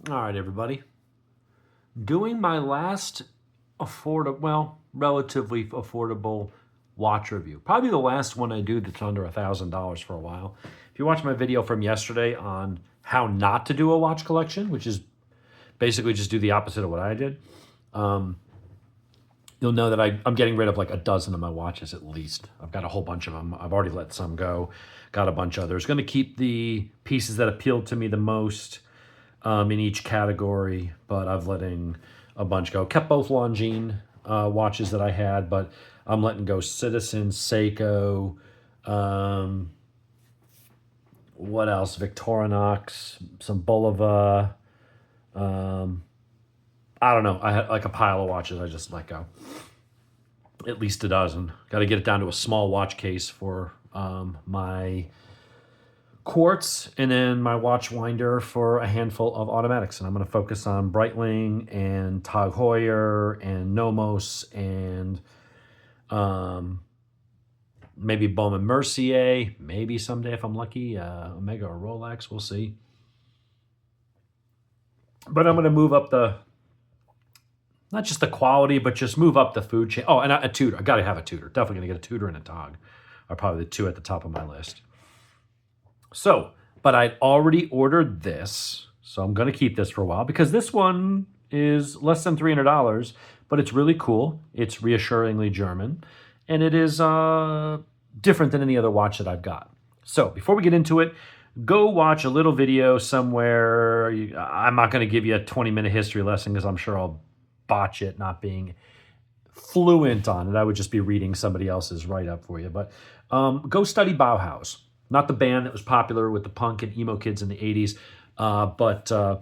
All right, everybody. Doing my last relatively affordable watch review. Probably the last one I do that's under $1,000 for a while. If you watch my video from yesterday on how not to do a watch collection, which is basically just do the opposite of what I did, you'll know that I'm getting rid of like a dozen of my watches at least. I've got a whole bunch of them. I've already let some go. Got a bunch of others. Going to keep the pieces that appealed to me the most in each category, but I'm letting a bunch go. Kept both Longines watches that I had, but I'm letting go Citizen, Seiko, what else? Victorinox, some Bulova. I don't know. I had like a pile of watches I just let go. At least a dozen. Got to get it down to a small watch case for my quartz, and then my watch winder for a handful of automatics. And I'm going to focus on Breitling and Tag Heuer and Nomos and maybe Baume & Mercier, maybe someday if I'm lucky, Omega or Rolex, we'll see. But I'm going to move up not just the quality, but just move up the food chain. Oh, and a Tudor. I got to have a Tudor. Definitely going to get a Tudor and a Tag are probably the two at the top of my list. So, but I'd already ordered this, so I'm going to keep this for a while because this one is less than $300, but it's really cool. It's reassuringly German, and it is different than any other watch that I've got. So before we get into it, go watch a little video somewhere. I'm not going to give you a 20-minute history lesson because I'm sure I'll botch it, not being fluent on it. I would just be reading somebody else's write-up for you. But go study Bauhaus. Not the band that was popular with the punk and emo kids in the 80s, but the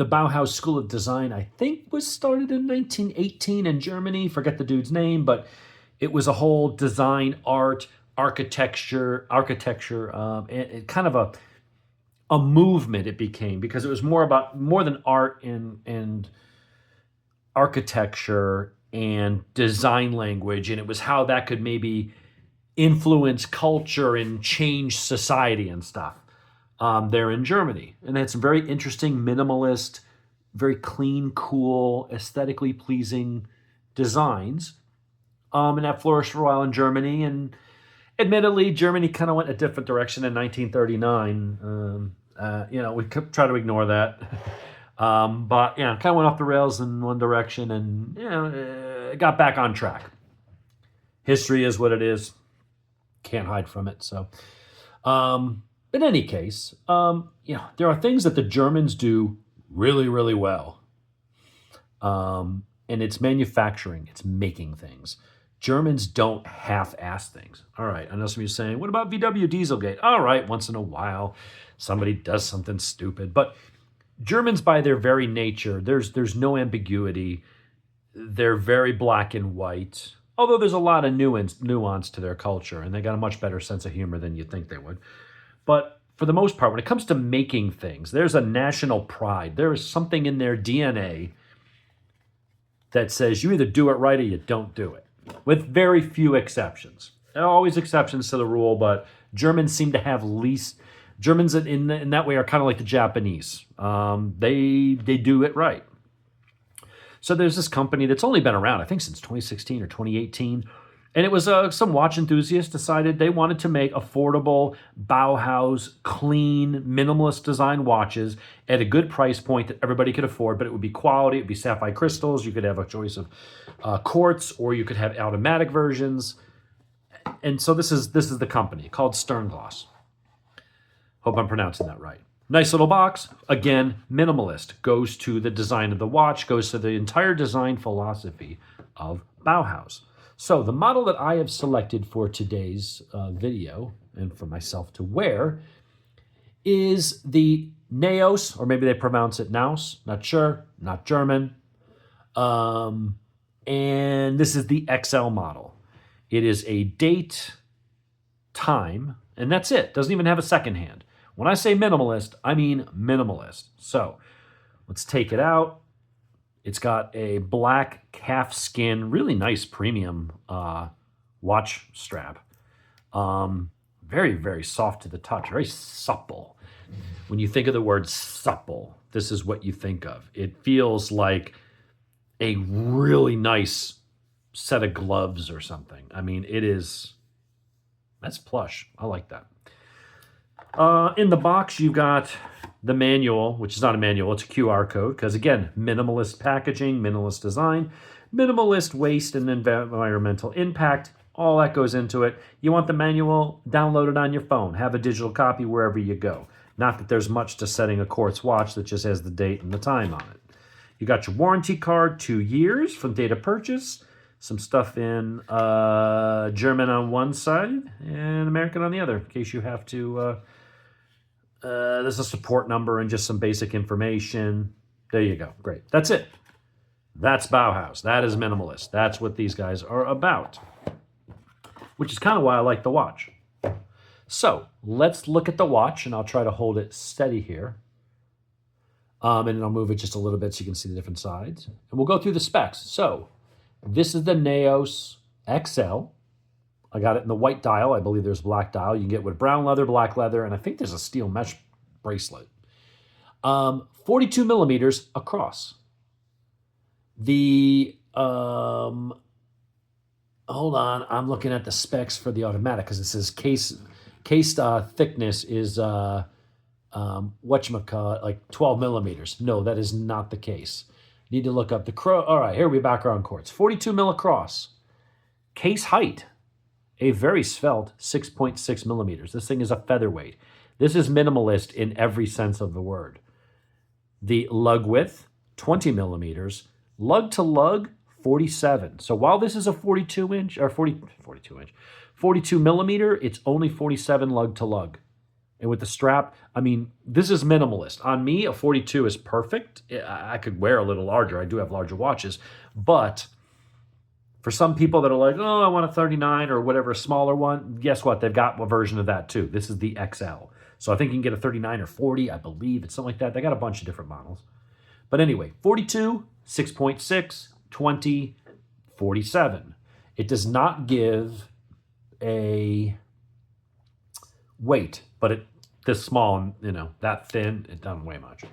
Bauhaus School of Design, I think, was started in 1918 in Germany. Forget the dude's name, but it was a whole design, art, architecture, and kind of a movement it became because it was more than art and architecture and design language, and it was how that could maybe influence culture and change society and stuff there in Germany. And they had some very interesting, minimalist, very clean, cool, aesthetically pleasing designs. And that flourished for a while in Germany. And admittedly, Germany kind of went a different direction in 1939. We could try to ignore that. But, kind of went off the rails in one direction and, got back on track. History is what it is. Can't hide from it. So, in any case, there are things that the Germans do really, really well. And it's manufacturing. It's making things. Germans don't half-ass things. All right. I know some of you are saying, what about VW Dieselgate? All right. Once in a while, somebody does something stupid. But Germans, by their very nature, there's no ambiguity. They're very black and white. Although there's a lot of nuance to their culture, and they got a much better sense of humor than you'd think they would. But for the most part, when it comes to making things, there's a national pride. There is something in their DNA that says you either do it right or you don't do it, with very few exceptions. There are always exceptions to the rule, but Germans seem to have least... Germans in that way are kind of like the Japanese. They do it right. So there's this company that's only been around, I think, since 2016 or 2018. And it was some watch enthusiasts decided they wanted to make affordable Bauhaus, clean, minimalist design watches at a good price point that everybody could afford, but it would be quality. It would be sapphire crystals. You could have a choice of quartz, or you could have automatic versions. And so this is the company called Sternglas. Hope I'm pronouncing that right. Nice little box. Again, minimalist. Goes to the design of the watch, goes to the entire design philosophy of Bauhaus. So the model that I have selected for today's video, and for myself to wear, is the Naos, or maybe they pronounce it Naos, not sure, not German. And this is the XL model. It is a date, time, and that's it. Doesn't even have a second hand. When I say minimalist, I mean minimalist. So let's take it out. It's got a black calf skin, really nice premium watch strap. Very, very soft to the touch, very supple. When you think of the word supple, this is what you think of. It feels like a really nice set of gloves or something. I mean, that's plush. I like that. In the box, you've got the manual, which is not a manual, it's a QR code, because again, minimalist packaging, minimalist design, minimalist waste and environmental impact, all that goes into it. You want the manual, download it on your phone, have a digital copy wherever you go. Not that there's much to setting a quartz watch that just has the date and the time on it. You got your warranty card, 2 years from date of purchase, some stuff in German on one side and American on the other, in case you have to... there's a support number and just some basic information. There you go. Great. That's it. That's Bauhaus. That is minimalist. That's what these guys are about, which is kind of why I like the watch. So let's look at the watch, and I'll try to hold it steady here. And I'll move it just a little bit so you can see the different sides. And we'll go through the specs. So this is the Naos XL. I got it in the white dial. I believe there's black dial. You can get with brown leather, black leather, and I think there's a steel mesh bracelet. 42 millimeters across. The, hold on, I'm looking at the specs for the automatic because it says case thickness is, whatchamacallit, like 12 millimeters. No, that is not the case. Need to look up the all right, here we background quartz. 42 mil across. Case height. A very svelte 6.6 millimeters. This thing is a featherweight. This is minimalist in every sense of the word. The lug width, 20 millimeters. Lug to lug, 47. So while this is a 42 millimeter, it's only 47 lug to lug. And with the strap, I mean, this is minimalist. On me, a 42 is perfect. I could wear a little larger. I do have larger watches. But for some people that are like, oh, I want a 39 or whatever, a smaller one, guess what? They've got a version of that too. This is the XL. So I think you can get a 39 or 40, I believe. It's something like that. They got a bunch of different models. But anyway, 42, 6.6, 20, 47. It does not give a weight, but this small, that thin, it doesn't weigh much.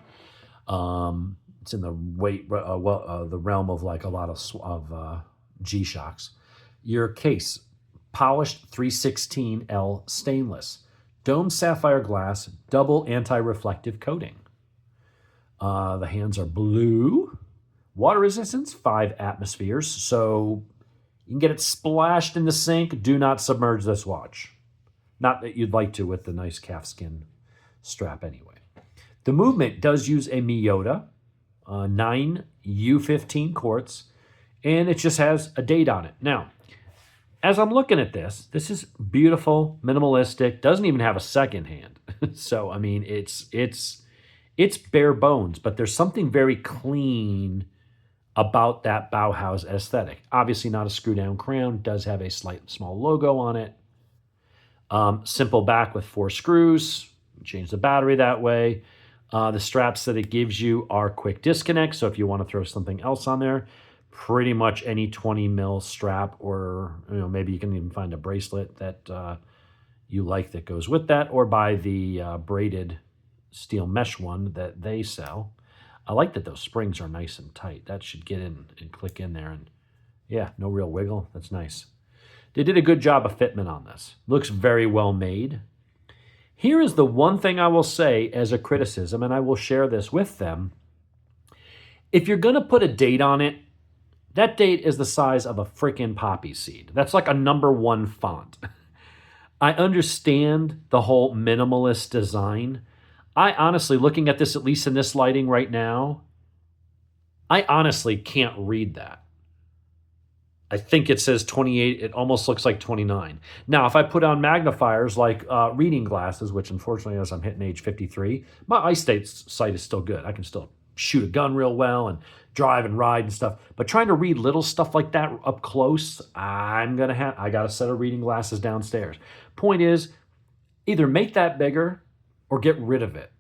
It's in the weight, the realm of like a lot of G-Shocks. Your case, polished 316L stainless, domed sapphire glass, double anti-reflective coating. The hands are blue. Water resistance, 5 atmospheres, so you can get it splashed in the sink. Do not submerge this watch. Not that you'd like to with the nice calfskin strap anyway. The movement does use a Miyota 9U15 quartz, and it just has a date on it. Now, as I'm looking at this is beautiful, minimalistic, doesn't even have a second hand. So, I mean, it's bare bones, but there's something very clean about that Bauhaus aesthetic. Obviously not a screw-down crown, does have a small logo on it. Simple back with 4 screws, change the battery that way. The straps that it gives you are quick disconnect, so if you want to throw something else on there, pretty much any 20 mil strap, or maybe you can even find a bracelet that you like that goes with that, or buy the braided steel mesh one that they sell. I like that those springs are nice and tight. That should get in and click in there, and yeah, no real wiggle. That's nice. They did a good job of fitment on this. Looks very well made. Here is the one thing I will say as a criticism, and I will share this with them. If you're going to put a date on it, that date is the size of a freaking poppy seed. That's like a #1 font. I understand the whole minimalist design. I honestly, looking at this, at least in this lighting right now, I honestly can't read that. I think it says 28. It almost looks like 29. Now, if I put on magnifiers like reading glasses, which unfortunately, as I'm hitting age 53, my eyesight is still good. I can still shoot a gun real well and drive and ride and stuff. But trying to read little stuff like that up close, I got a set of reading glasses downstairs. Point is, either make that bigger or get rid of it.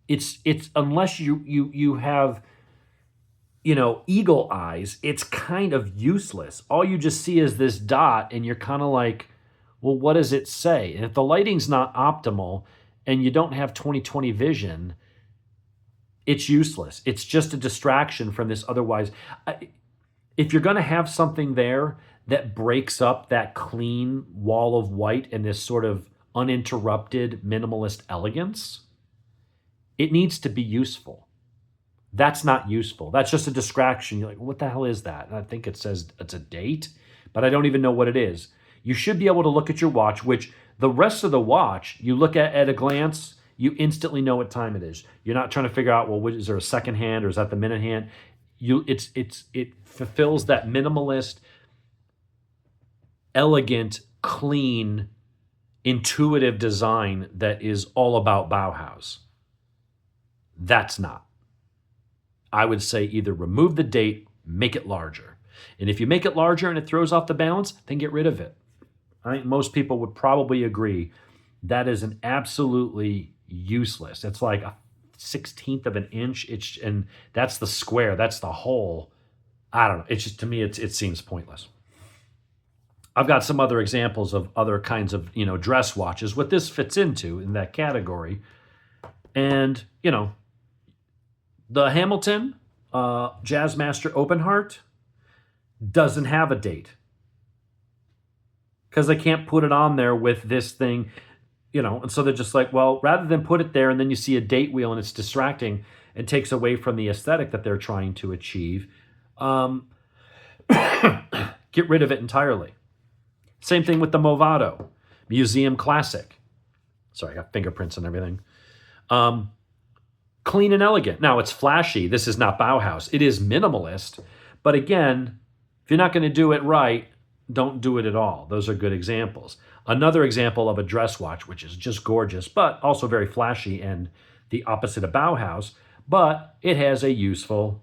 It's unless you have eagle eyes, it's kind of useless. All you just see is this dot, and you're kind of like, well, what does it say? And if the lighting's not optimal and you don't have 20/20 vision, it's useless. It's just a distraction from this otherwise. If you're going to have something there that breaks up that clean wall of white and this sort of uninterrupted minimalist elegance, it needs to be useful. That's not useful. That's just a distraction. You're like, what the hell is that? And I think it says it's a date, but I don't even know what it is. You should be able to look at your watch, which the rest of the watch, you look at a glance, you instantly know what time it is. You're not trying to figure out, well, is there a second hand or is that the minute hand? It fulfills that minimalist, elegant, clean, intuitive design that is all about Bauhaus. That's not. I would say either remove the date, make it larger. And if you make it larger and it throws off the balance, then get rid of it. I think most people would probably agree that is an absolutely useless. It's like a 16th of an inch. And that's the square. That's the hole. I don't know. It's just, to me, it seems pointless. I've got some other examples of other kinds of, dress watches, what this fits into in that category. And, the Hamilton Jazzmaster Open Heart doesn't have a date because they can't put it on there with this thing, and so they're just like, well, rather than put it there and then you see a date wheel and it's distracting and takes away from the aesthetic that they're trying to achieve, get rid of it entirely. Same thing with the Movado Museum Classic. Sorry, I got fingerprints and everything. Clean and elegant. Now, it's flashy. This is not Bauhaus. It is minimalist. But again, if you're not going to do it right, don't do it at all. Those are good examples. Another example of a dress watch, which is just gorgeous, but also very flashy and the opposite of Bauhaus, but it has a useful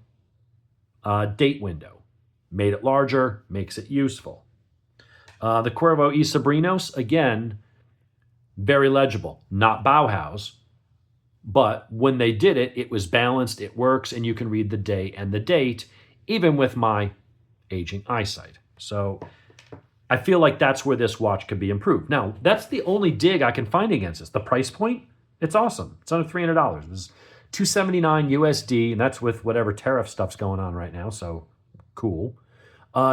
date window. Made it larger, makes it useful. The Cuervo y Sobrinos, again, very legible. Not Bauhaus, but when they did it, it was balanced, it works, and you can read the day and the date, even with my aging eyesight. So I feel like that's where this watch could be improved. Now, that's the only dig I can find against this. The price point, it's awesome. It's under $300. It was $279 USD, and that's with whatever tariff stuff's going on right now, so cool.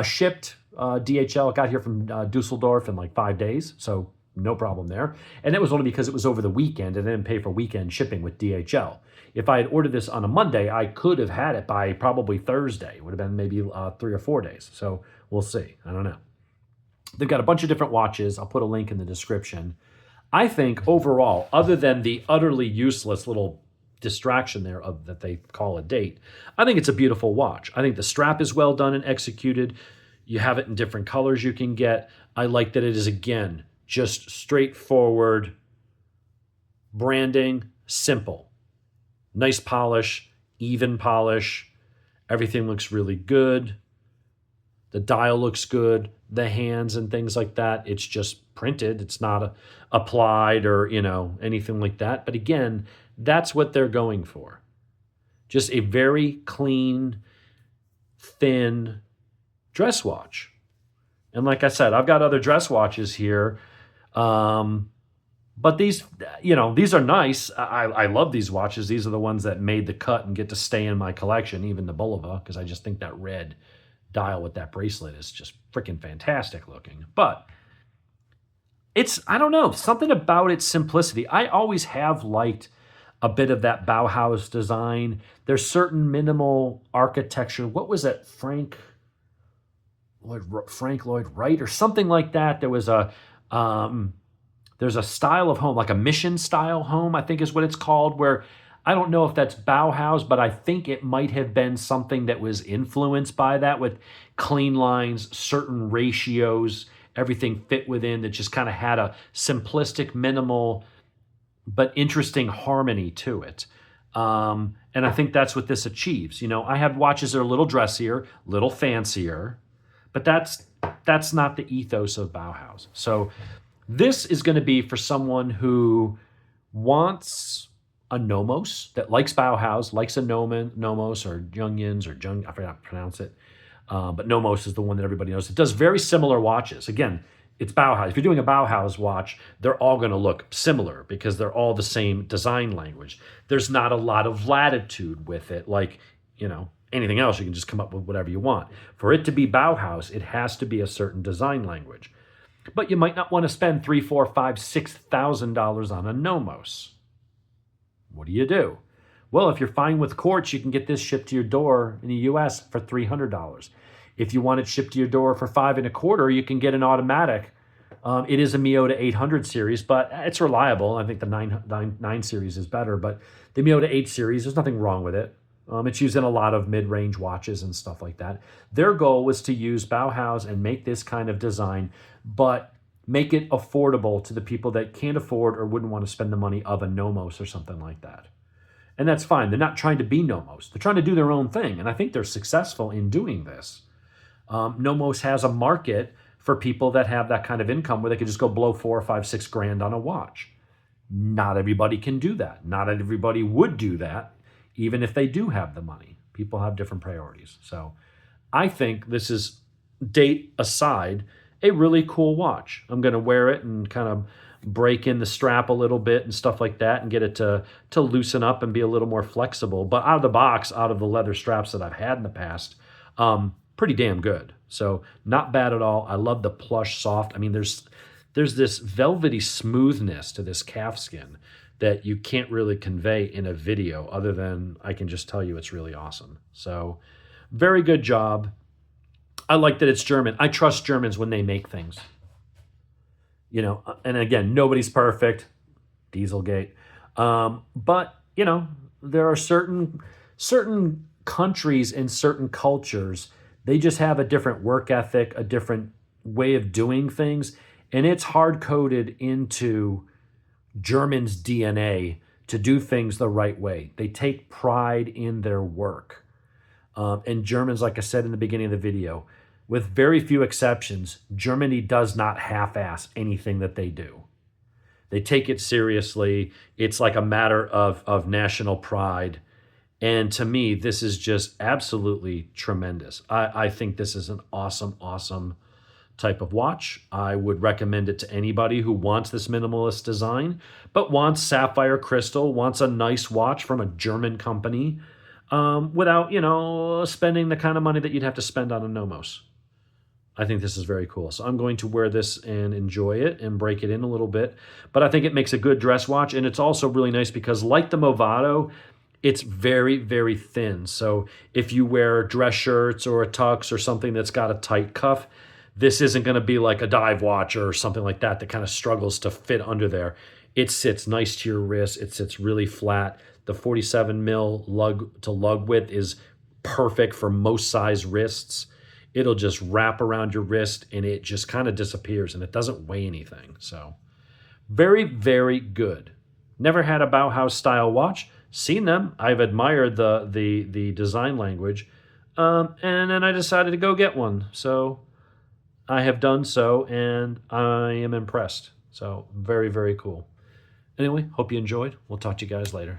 Shipped DHL. It got here from Dusseldorf in like 5 days, so no problem there. And that was only because it was over the weekend and I didn't pay for weekend shipping with DHL. If I had ordered this on a Monday, I could have had it by probably Thursday. It would have been maybe 3 or 4 days. So we'll see. I don't know. They've got a bunch of different watches. I'll put a link in the description. I think overall, other than the utterly useless little distraction there of that they call a date, I think it's a beautiful watch. I think the strap is well done and executed. You have it in different colors you can get. I like that it is, again, just straightforward branding, simple. Nice polish, even polish. Everything looks really good. The dial looks good. The hands and things like that, it's just printed. It's not applied or, anything like that. But again, that's what they're going for. Just a very clean, thin dress watch. And like I said, I've got other dress watches here. But these are nice. I love these watches. These are the ones that made the cut and get to stay in my collection, even the Bulova, because I just think that red dial with that bracelet is just freaking fantastic looking. But I don't know, something about its simplicity. I always have liked a bit of that Bauhaus design. There's certain minimal architecture. What was that, Frank Lloyd Wright or something like that? There was there's a style of home, like a mission style home, I think is what it's called, where I don't know if that's Bauhaus, but I think it might have been something that was influenced by that, with clean lines, certain ratios, everything fit within, that just kind of had a simplistic, minimal, but interesting harmony to it. And I think that's what this achieves. I have watches that are a little dressier, a little fancier, but that's not the ethos of Bauhaus. So this is going to be for someone who wants a Nomos, that likes Bauhaus, likes a Nomos or Jungians or I forgot how to pronounce it. But Nomos is the one that everybody knows. It does very similar watches. Again, it's Bauhaus. If you're doing a Bauhaus watch, they're all going to look similar because they're all the same design language. There's not a lot of latitude with it, like, anything else. You can just come up with whatever you want. For it to be Bauhaus, it has to be a certain design language. But you might not want to spend $3, $4, $5, $6,000 on a Nomos. What do? Well, if you're fine with quartz, you can get this shipped to your door in the U.S. for $300. If you want it shipped to your door for $5.25, you can get an automatic. It is a Miyota 800 series, but it's reliable. I think the 9 series is better, but the Miyota 8 series, there's nothing wrong with it. It's used in a lot of mid-range watches and stuff like that. Their goal was to use Bauhaus and make this kind of design, but make it affordable to the people that can't afford or wouldn't want to spend the money of a Nomos or something like that. And that's fine. They're not trying to be Nomos. They're trying to do their own thing, and I think they're successful in doing this. Nomos has a market for people that have that kind of income where they could just go blow 4, 5, 6 grand on a watch. Not everybody can do that. Not everybody would do that, even if they do have the money. People have different priorities. So I think this is, date aside, a really cool watch. I'm going to wear it and kind of break in the strap a little bit and stuff like that and get it to loosen up and be a little more flexible. But out of the box, out of the leather straps that I've had in the past, pretty damn good. So not bad at all. I love the plush soft. I mean, there's this velvety smoothness to this calf skin that you can't really convey in a video other than I can just tell you it's really awesome. So very good job. I like that it's German. I trust Germans when they make things. And again, nobody's perfect. Dieselgate. But, there are certain countries and certain cultures, they just have a different work ethic, a different way of doing things. And it's hard-coded into Germans' DNA to do things the right way. They take pride in their work. And Germans, like I said in the beginning of the video, with very few exceptions, Germany does not half-ass anything that they do. They take it seriously. It's like a matter of national pride. And to me, this is just absolutely tremendous. I think this is an awesome, awesome type of watch. I would recommend it to anybody who wants this minimalist design, but wants sapphire crystal, wants a nice watch from a German company, without, spending the kind of money that you'd have to spend on a Nomos. I think this is very cool. So I'm going to wear this and enjoy it and break it in a little bit. But I think it makes a good dress watch. And it's also really nice because like the Movado, it's very, very thin. So if you wear dress shirts or a tux or something that's got a tight cuff, this isn't going to be like a dive watch or something like that kind of struggles to fit under there. It sits nice to your wrist. It sits really flat. The 47 mil lug to lug width is perfect for most size wrists. It'll just wrap around your wrist and it just kind of disappears and it doesn't weigh anything. So very, very good. Never had a Bauhaus style watch. Seen them. I've admired the design language. And then I decided to go get one. So I have done so and I am impressed. So very, very cool. Anyway, hope you enjoyed. We'll talk to you guys later.